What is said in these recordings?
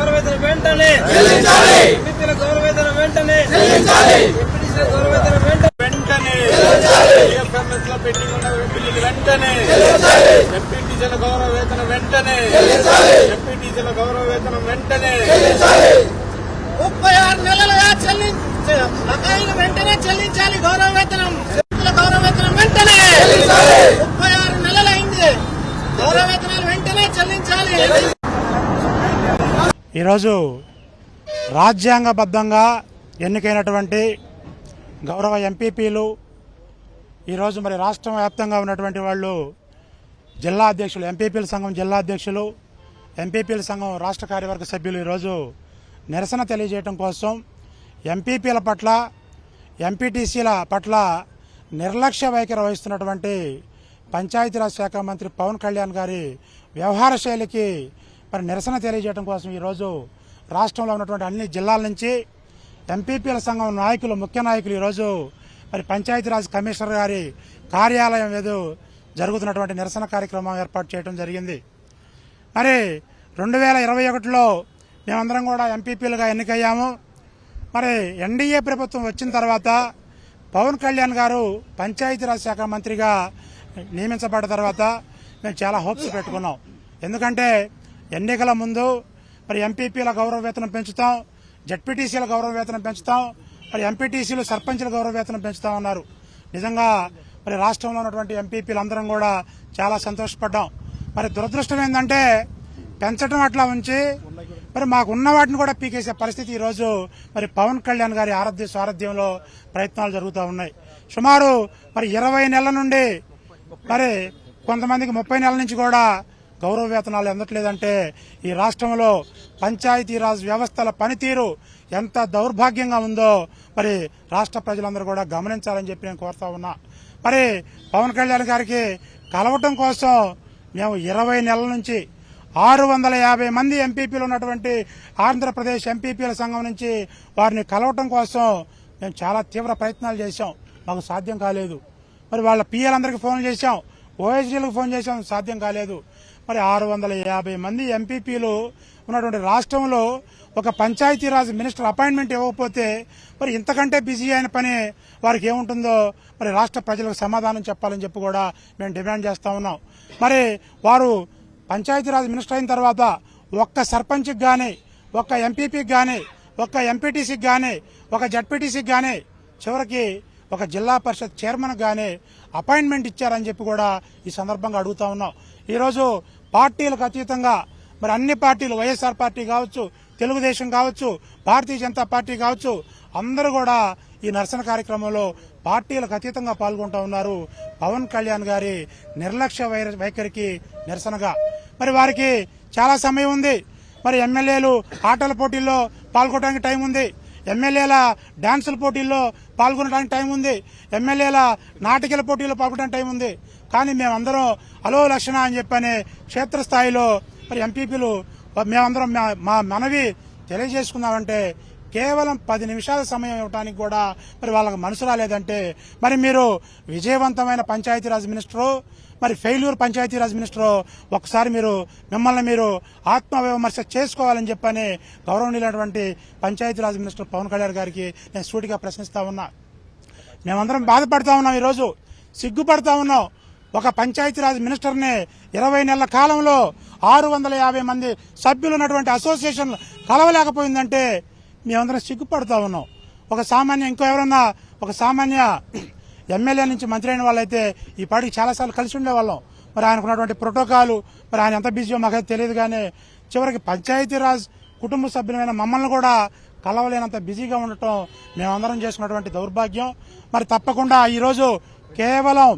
గౌరవేతనం వెంటనే గౌరవేతనం వెంటనే పెండింగ్ ఉన్న బిల్లులు వెంటనే ఎంపీటీసీల గౌరవ వేతనం వెంటనే ఎంపీటీసీల గౌరవ వేతనం వెంటనే 36 నెలలుగా బకాయిలు వెంటనే చెల్లించాలి. గౌరవ వేతనం వెంటనే 36 నెలలైంది. గౌరవ వేతనాలు వెంటనే చెల్లించాలి. ఈరోజు రాజ్యాంగబద్ధంగా ఎన్నికైనటువంటి గౌరవ ఎంపీపీలు ఈరోజు మరి రాష్ట్ర వ్యాప్తంగా ఉన్నటువంటి వాళ్ళు జిల్లా అధ్యక్షులు, ఎంపీపీల సంఘం జిల్లా అధ్యక్షులు, ఎంపీపీల సంఘం రాష్ట్ర కార్యవర్గ సభ్యులు ఈరోజు నిరసన తెలియజేయడం కోసం ఎంపీపీల పట్ల, ఎంపీటీసీల పట్ల నిర్లక్ష్య వైఖరి వహిస్తున్నటువంటి పంచాయతీరాజ్ శాఖ మంత్రి పవన్ కళ్యాణ్ గారి వ్యవహార శైలికి మరి నిరసన తెలియజేయడం కోసం ఈరోజు రాష్ట్రంలో ఉన్నటువంటి అన్ని జిల్లాల నుంచి ఎంపీపీల సంఘం నాయకులు, ముఖ్య నాయకులు ఈరోజు మరి పంచాయతీరాజ్ కమిషనర్ గారి కార్యాలయం ఎదురు జరుగుతున్నటువంటి నిరసన కార్యక్రమం ఏర్పాటు చేయడం జరిగింది. మరి 2021లో మేమందరం కూడా ఎంపీపీలుగా ఎన్నికయ్యాము. మరి ఎన్డీఏ ప్రభుత్వం వచ్చిన తర్వాత పవన్ కళ్యాణ్ గారు పంచాయతీరాజ్ శాఖ మంత్రిగా నియమించబడ్డ తర్వాత మేము చాలా హోప్స్ పెట్టుకున్నాం. ఎందుకంటే ఎన్నికల ముందు మరి ఎంపీపీల గౌరవ వేతనం పెంచుతాం, జడ్పీటీసీల గౌరవ వేతనం పెంచుతాం, మరి ఎంపీటీసీలు సర్పంచుల గౌరవ వేతనం పెంచుతామన్నారు. నిజంగా మరి రాష్ట్రంలో ఉన్నటువంటి ఎంపీపీలు అందరం కూడా చాలా సంతోషపడ్డాం. మరి దురదృష్టం ఏంటంటే పెంచడం అట్లా ఉంచి మరి మాకు ఉన్న వాటిని కూడా పీకేసే పరిస్థితి ఈరోజు మరి పవన్ కళ్యాణ్ గారి సారథ్యంలో ప్రయత్నాలు జరుగుతూ ఉన్నాయి. సుమారు మరి 20 నెలల నుండి మరి కొంతమందికి 30 నెలల నుంచి కూడా గౌరవ వేతనాలు అందట్లేదంటే ఈ రాష్ట్రంలో పంచాయతీరాజ్ వ్యవస్థల పనితీరు ఎంత దౌర్భాగ్యంగా ఉందో మరి రాష్ట్ర ప్రజలందరూ కూడా గమనించాలని చెప్పి నేను కోరుతా ఉన్నా. మరి పవన్ కళ్యాణ్ గారికి కలవటం కోసం మేము 20 నెలల నుంచి 650 మంది ఎంపీపీలు ఉన్నటువంటి ఆంధ్రప్రదేశ్ ఎంపీపీల సంఘం నుంచి వారిని కలవటం కోసం మేము చాలా తీవ్ర ప్రయత్నాలు చేశాం. మాకు సాధ్యం కాలేదు. మరి వాళ్ళ పిఎలందరికీ ఫోన్ చేశాం, ఓఎస్డీలకు ఫోన్ చేశాం, సాధ్యం కాలేదు. మరి 650 మంది ఎంపీపీలు ఉన్నటువంటి రాష్ట్రంలో ఒక పంచాయతీరాజ్ మినిస్టర్ అపాయింట్మెంట్ ఇవ్వకపోతే మరి ఇంతకంటే బిజీ అయిన పని వారికి ఏముంటుందో మరి రాష్ట్ర ప్రజలకు సమాధానం చెప్పాలని చెప్పి కూడా మేము డిమాండ్ చేస్తా ఉన్నాం. మరి వారు పంచాయతీరాజ్ మినిస్టర్ అయిన తర్వాత ఒక్క సర్పంచ్కి కానీ, ఒక్క ఎంపీపీకి కానీ, ఒక్క ఎంపీటీసీకి కానీ, ఒక జడ్పీటీసీకి కానీ, చివరికి ఒక జిల్లా పరిషత్ చైర్మన్ కానీ అపాయింట్మెంట్ ఇచ్చారని చెప్పి కూడా ఈ సందర్భంగా అడుగుతా ఉన్నాం. ఈరోజు పార్టీలకు అతీతంగా మరి అన్ని పార్టీలు, వైఎస్ఆర్ పార్టీ కావచ్చు, తెలుగుదేశం కావచ్చు, భారతీయ జనతా పార్టీ కావచ్చు, అందరూ కూడా ఈ నిరసన కార్యక్రమంలో పార్టీలకు అతీతంగా పాల్గొంటూ ఉన్నారు. పవన్ కళ్యాణ్ గారి నిర్లక్ష్య వైఖరికి నిరసనగా మరి వారికి చాలా సమయం ఉంది. మరి ఎమ్మెల్యేలు ఆటల పోటీల్లో పాల్గొనడానికి టైం ఉంది, ఎమ్మెల్యేల డాన్సుల పోటీల్లో పాల్గొనడానికి టైం ఉంది, ఎమ్మెల్యేల నాటకాల పోటీల్లో పాల్గొనడానికి టైం ఉంది. కానీ మేమందరం అలో లక్షణ అని చెప్పని క్షేత్రస్థాయిలో మరి ఎంపీపీలు మేమందరం మా మనవి తెలియజేసుకున్నామంటే కేవలం 10 నిమిషాల సమయం ఇవ్వడానికి కూడా మరి వాళ్ళకి మనసు రాలేదంటే మరి మీరు విజయవంతమైన పంచాయతీరాజ్ మినిస్టరు, మరి ఫెయిల్యూర్ పంచాయతీరాజ్ మినిస్టరు, ఒకసారి మిమ్మల్ని మీరు ఆత్మవిమర్శ చేసుకోవాలని చెప్పని గౌరవనీయులైనటువంటి పంచాయతీరాజ్ మినిస్టర్ పవన్ కళ్యాణ్ గారికి నేను సూటిగా ప్రశ్నిస్తా ఉన్నా. మేమందరం బాధపడతా ఉన్నాం, ఈరోజు సిగ్గుపడతా ఉన్నాం. ఒక పంచాయతీరాజ్ మినిస్టర్ని 20 నెలల కాలంలో 650 మంది సభ్యులు ఉన్నటువంటి అసోసియేషన్ కలవలేకపోయిందంటే మేమందరం సిగ్గుపడతా ఉన్నాం. ఒక సామాన్య ఎమ్మెల్యే నుంచి మంత్రి అయిన వాళ్ళైతే ఈ పార్టీకి చాలాసార్లు కలిసి ఉండేవాళ్ళం. మరి ఆయనకున్నటువంటి ప్రోటోకాలు మరి ఆయన ఎంత బిజీయో మాకైతే తెలియదు. కానీ చివరికి పంచాయతీరాజ్ కుటుంబ సభ్యులైన మమ్మల్ని కూడా కలవలేనంత బిజీగా ఉండటం మేమందరం చేసుకున్నటువంటి దౌర్భాగ్యం. మరి తప్పకుండా ఈరోజు కేవలం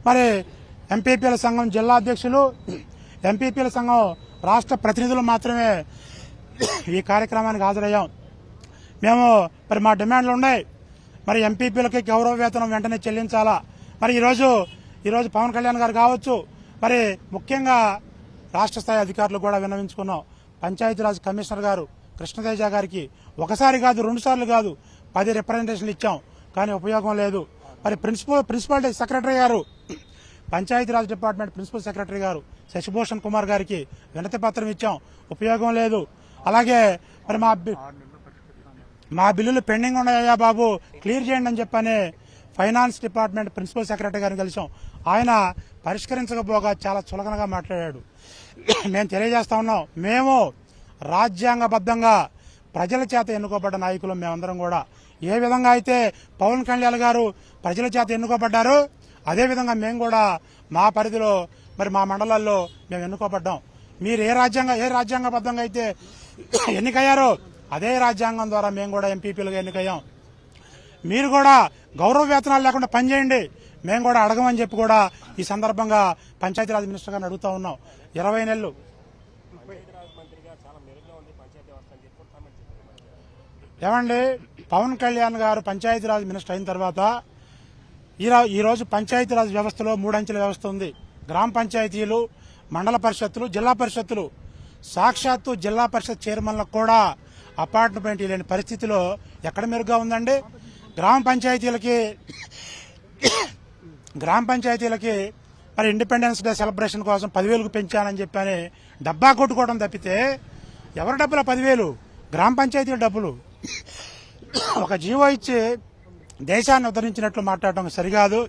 మరి ఎంపీపీల సంఘం జిల్లా అధ్యక్షులు, ఎంపీపీల సంఘం రాష్ట్ర ప్రతినిధులు మాత్రమే ఈ కార్యక్రమానికి హాజరయ్యాం. మేము మరి మా డిమాండ్లు ఉన్నాయి. మరి ఎంపీపీలకి గౌరవ వేతనం వెంటనే చెల్లించాలా. మరి ఈరోజు పవన్ కళ్యాణ్ గారు కావచ్చు, మరి ముఖ్యంగా రాష్ట్ర స్థాయి అధికారులు కూడా విన్నవించుకున్నాం. పంచాయతీరాజ్ కమిషనర్ గారు కృష్ణతేజ గారికి ఒకసారి కాదు, 2 సార్లు కాదు, 10 రిప్రజెంటేషన్లు ఇచ్చాం, కానీ ఉపయోగం లేదు. మరి ప్రిన్సిపాలిటీ సెక్రటరీ గారు పంచాయతీరాజ్ డిపార్ట్మెంట్ ప్రిన్సిపల్ సెక్రటరీ గారు శశిభూషణ్ కుమార్ గారికి వినతి పత్రం ఇచ్చాం, ఉపయోగం లేదు. అలాగే మరి మా బిల్లులు పెండింగ్ ఉన్నాయా బాబు, క్లియర్ చేయండి అని చెప్పని ఫైనాన్స్ డిపార్ట్మెంట్ ప్రిన్సిపల్ సెక్రటరీ గారిని కలిసాం. ఆయన పరిష్కరించకపోగా చాలా చులకనగా మాట్లాడాడు. మేము తెలియజేస్తా ఉన్నాం, మేము రాజ్యాంగబద్ధంగా ప్రజల చేత ఎన్నుకోబడ్డ నాయకులు మేమందరం కూడా. ఏ విధంగా అయితే పవన్ కళ్యాణ్ గారు ప్రజల చేత ఎన్నుకోబడ్డారో అదేవిధంగా మేము కూడా మా పరిధిలో మరి మా మండలాల్లో మేము ఎన్నుకోబడ్డాం. మీరు ఏ రాజ్యాంగబద్ధంగా అయితే ఎన్నికయ్యారో అదే రాజ్యాంగం ద్వారా మేము కూడా ఎంపీపీలుగా ఎన్నికయ్యాం. మీరు కూడా గౌరవ వేతనాలు లేకుండా పనిచేయండి, మేము కూడా అడగమని చెప్పి కూడా ఈ సందర్భంగా పంచాయతీరాజ్ మినిస్టర్ గారిని అడుగుతా ఉన్నాం. 20 నెలలు ఏమండి, పవన్ కళ్యాణ్ గారు పంచాయతీరాజ్ మినిస్టర్ అయిన తర్వాత ఈరోజు పంచాయతీరాజ్ వ్యవస్థలో 3 అంచెల వ్యవస్థ ఉంది. గ్రామ పంచాయతీలు, మండల పరిషత్తులు, జిల్లా పరిషత్తులు. సాక్షాత్తు జిల్లా పరిషత్ చైర్మన్లకు కూడా అపార్ట్మెంట్ లేని పరిస్థితిలో ఎక్కడ మెరుగ్గా ఉందండి. గ్రామ పంచాయతీలకి మరి ఇండిపెండెన్స్ డే సెలబ్రేషన్ కోసం 10,000కు పెంచానని చెప్పని డబ్బా కొట్టుకోవడం తప్పితే ఎవరి డబ్బుల 10,000? గ్రామ పంచాయతీల డబ్బులు. ఒక జీవో ఇచ్చి దేశాన్ని ఉద్ధరించినట్లు మాట్లాడటం సరికాదు.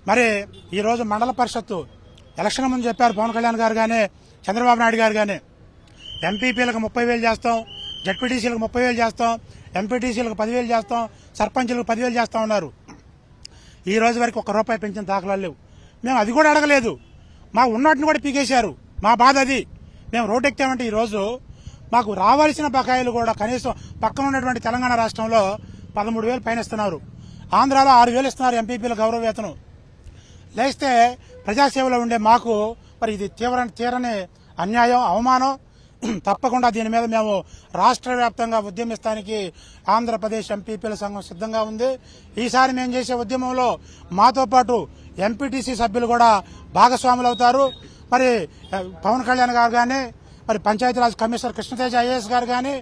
మరి ఈరోజు మండల పరిషత్తు ఎలక్షన్ ముందు చెప్పారు పవన్ కళ్యాణ్ గారు కానీ చంద్రబాబు నాయుడు గారు కానీ, ఎంపీపీలకు 30,000 చేస్తాం, జడ్పీటీసీలకు 30,000 చేస్తాం, ఎంపీటీసీలకు 10,000 చేస్తాం, సర్పంచులకు 10,000 చేస్తాం అన్నారు. ఈ రోజు వరకు ₹1 పెంచిన దాఖలాలు లేవు. మేము అది కూడా అడగలేదు, మాకు ఉన్నట్టుని కూడా పీకేశారు. మా బాధ అది. మేము రోడ్డు ఎక్కామంటే ఈరోజు మాకు రావాల్సిన బకాయిలు కూడా కనీసం పక్కన ఉన్నటువంటి తెలంగాణ రాష్ట్రంలో 13,000 పైన ఇస్తున్నారు, ఆంధ్రాలో 6,000 ఇస్తున్నారు ఎంపీపీల గౌరవ వేతనం. లేస్తే ప్రజాసేవలో ఉండే మాకు మరి ఇది తీరని అన్యాయం, అవమానం. తప్పకుండా దీని మీద మేము రాష్ట్ర వ్యాప్తంగా ఉద్యమిస్తానికి ఆంధ్రప్రదేశ్ ఎంపీపీల సంఘం సిద్ధంగా ఉంది. ఈసారి మేము చేసే ఉద్యమంలో మాతో పాటు ఎంపీటీసీ సభ్యులు కూడా భాగస్వాములు అవుతారు. మరి పవన్ కళ్యాణ్ గారు కానీ, మరి పంచాయతీరాజ్ కమిషనర్ కృష్ణతేజ ఐఏఎస్ గారు కానీ,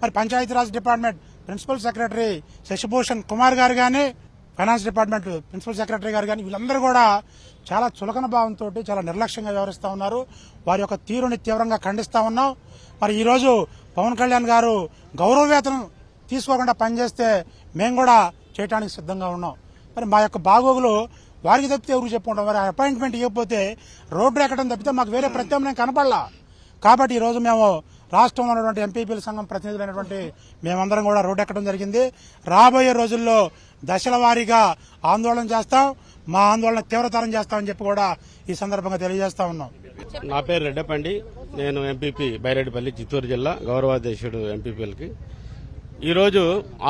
మరి Panchayati Raj department principal secretary Shashibhushan Kumar గారు కానీ, ఫైనాన్స్ డిపార్ట్మెంట్ ప్రిన్సిపల్ సెక్రటరీ గారు కానీ వీళ్ళందరూ కూడా చాలా చులకన భావంతో చాలా నిర్లక్ష్యంగా వ్యవహరిస్తూ ఉన్నారు. వారి యొక్క తీరుని తీవ్రంగా ఖండిస్తా ఉన్నాం. మరి ఈరోజు పవన్ కళ్యాణ్ గారు గౌరవ వేతనం తీసుకోకుండా పనిచేస్తే మేము కూడా చేయడానికి సిద్ధంగా ఉన్నాం. మరి మా యొక్క బాగోగులు వారికి తప్పితే ఎవరికి చెప్పుకుంటాం? మరి అపాయింట్మెంట్ ఇవ్వకపోతే రోడ్డు ఎక్కడం తప్పితే మాకు వేరే ప్రత్యామ్నాయం కనపడలా. కాబట్టి ఈరోజు మేము రాష్ట్రంలో ఉన్నటువంటి ఎంపీపీల సంఘం ప్రతినిధులైనటువంటి మేమందరం కూడా రోడ్డు ఎక్కడం జరిగింది. రాబోయే రోజుల్లో దశల వారీగా ఆందోళన చేస్తాం, మా ఆందోళన తీవ్రతరం చేస్తామని చెప్పి కూడా ఈ సందర్భంగా తెలియజేస్తా ఉన్నాం. నా పేరు రెడ్డపండి, నేను ఎంపీపీ బైరెడ్డిపల్లి, చిత్తూరు జిల్లా గౌరవాధ్యక్షుడు ఎంపీపీలకి. ఈరోజు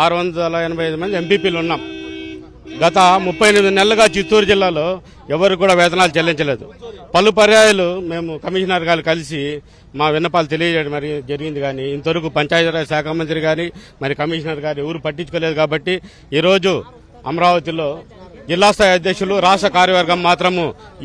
685 మంది ఎంపీపీలు ఉన్నాం. గత 38 నెలలుగా చిత్తూరు జిల్లాలో ఎవరు కూడా వేతనాలు చెల్లించలేదు. పలు పర్యాయాలు మేము కమిషనర్ గారు కలిసి మా విన్నపాలు తెలియజేయడం మరి జరిగింది, కానీ ఇంతవరకు పంచాయతీరాజ్ శాఖ మంత్రి గాని మరి కమిషనర్ గారు ఎవరు పట్టించుకోలేదు. కాబట్టి ఈరోజు అమరావతిలో జిల్లా స్థాయి అధ్యక్షులు, రాష్ట్ర కార్యవర్గం మాత్రము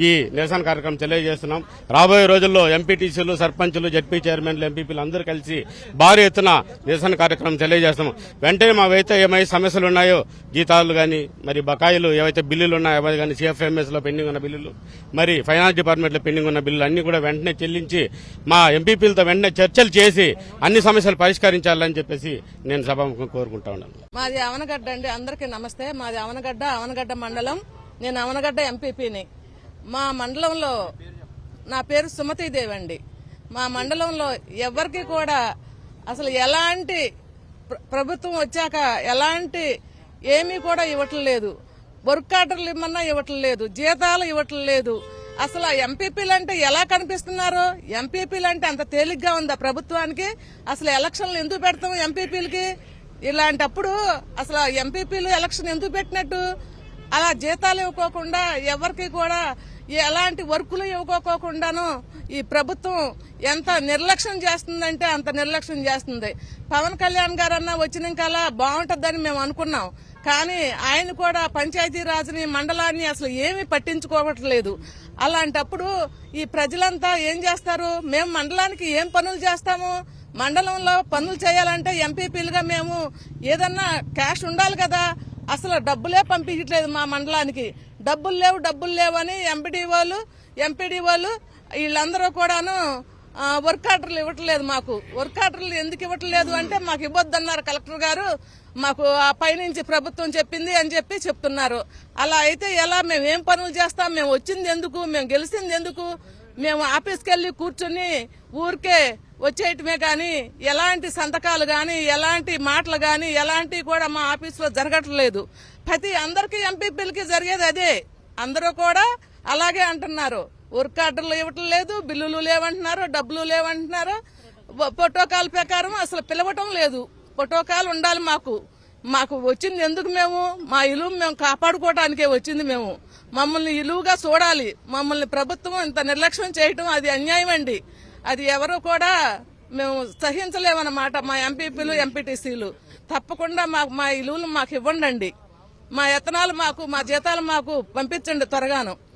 ఈ నిరసన కార్యక్రమం తెలియజేస్తున్నాం. రాబోయే రోజుల్లో ఎంపీటీసీలు, సర్పంచులు, జడ్పీ చైర్మన్లు, ఎంపీపీలు అందరూ కలిసి భారీ ఎత్తున నిరసన కార్యక్రమం తెలియజేస్తున్నాం. వెంటనే మావైతే ఏమైతే సమస్యలు ఉన్నాయో, జీతాలు కానీ మరి బకాయిలు ఏవైతే బిల్లులు ఉన్నాయో అవి కానీ, CFMS లో పెండింగ్ ఉన్న బిల్లులు, మరి ఫైనాన్స్ డిపార్ట్మెంట్ లో పెండింగ్ ఉన్న బిల్లులు అన్ని కూడా వెంటనే చెల్లించి మా ఎంపీపీలతో వెంటనే చర్చలు చేసి అన్ని సమస్యలు పరిష్కరించాలని చెప్పేసి నేను సభాముఖంగా కోరుకుంటా ఉన్నాను. మాది అవనగడ్డ అండి. అందరికీ నమస్తే. మాది అవనగడ్డ మండలం. నేను అవనగడ్డ ఎంపీపీని. మా మండలంలో నా పేరు సుమతీదేవి అండి. మా మండలంలో ఎవరికి కూడా అసలు ఎలాంటి ప్రభుత్వం వచ్చాక ఎలాంటి ఏమీ కూడా ఇవ్వట్లేదు. వర్క్ ఆర్డర్లు ఇమ్మన్నా ఇవ్వట్లేదు, జీతాలు ఇవ్వట్లేదు. అసలు ఎంపీపీలు అంటే ఎలా కనిపిస్తున్నారు? ఎంపీపీలు అంటే అంత తేలిగ్గా ఉందా ప్రభుత్వానికి? అసలు ఎలక్షన్లు ఎందుకు పెడతాం ఎంపీపీలకి? ఇలాంటప్పుడు అసలు ఎంపీపీలు ఎలక్షన్ ఎందుకు పెట్టినట్టు? అలా జీతాలు ఇవ్వకోకుండా ఎవరికి కూడా ఎలాంటి వర్కులు ఇవ్వకోకుండాను ఈ ప్రభుత్వం ఎంత నిర్లక్ష్యం చేస్తుందంటే అంత నిర్లక్ష్యం చేస్తుంది. పవన్ కళ్యాణ్ గారన్నా వచ్చినాకలా బాగుంటుందని మేము అనుకున్నాం, కానీ ఆయన కూడా పంచాయతీరాజ్ని, మండలాన్ని అసలు ఏమీ పట్టించుకోవట్లేదు. అలాంటప్పుడు ఈ ప్రజలంతా ఏం చేస్తారు? మేము మండలానికి ఏం పనులు చేస్తాము? మండలంలో పనులు చేయాలంటే ఎంపీపీలుగా మేము ఏదన్నా క్యాష్ ఉండాలి కదా. అసలు డబ్బులే పంపించట్లేదు మా మండలానికి. డబ్బులు లేవు అని ఎంపీడీ వాళ్ళు వీళ్ళందరూ కూడాను వర్క్ ఆర్డర్లు ఇవ్వట్లేదు. మాకు వర్క్ ఆర్డర్లు ఎందుకు ఇవ్వట్లేదు అంటే మాకు ఇవ్వద్దన్నారు కలెక్టర్ గారు. మాకు ఆ పైనుంచి ప్రభుత్వం చెప్పింది అని చెప్తున్నారు. అలా అయితే ఎలా? మేము ఏం పనులు చేస్తాం? మేము వచ్చింది ఎందుకు? మేము గెలిచింది ఎందుకు? మేము ఆఫీస్కి వెళ్లి కూర్చుని ఊరికే వచ్చేయటమే కానీ ఎలాంటి సంతకాలు కానీ ఎలాంటి మాటలు కానీ ఎలాంటివి కూడా మా ఆఫీసులో జరగట్లేదు. అందరికీ ఎంపీపీలకి జరిగేది అదే. అందరూ కూడా అలాగే అంటున్నారు. వర్క్ ఆర్డర్లు ఇవ్వటం లేదు, బిల్లులు లేవంటున్నారు, డబ్బులు లేవంటున్నారు. ప్రోటోకాల్ ప్రకారం అసలు పిలవటం లేదు. ప్రోటోకాల్ ఉండాలి మాకు వచ్చింది ఎందుకు? మా ఇలువ మేము కాపాడుకోవడానికే వచ్చింది. మమ్మల్ని ఇలువుగా చూడాలి. మమ్మల్ని ప్రభుత్వం ఇంత నిర్లక్ష్యం చేయటం అది అన్యాయం అండి. అది ఎవరు కూడా మేము సహించలేమన్నమాట. మా ఎంపీపీలు ఎంపీటీసీలు తప్పకుండా మా ఇలువలు మాకు ఇవ్వండి. మా యత్నాలు మా జీతాలు మాకు పంపించండి త్వరగాను.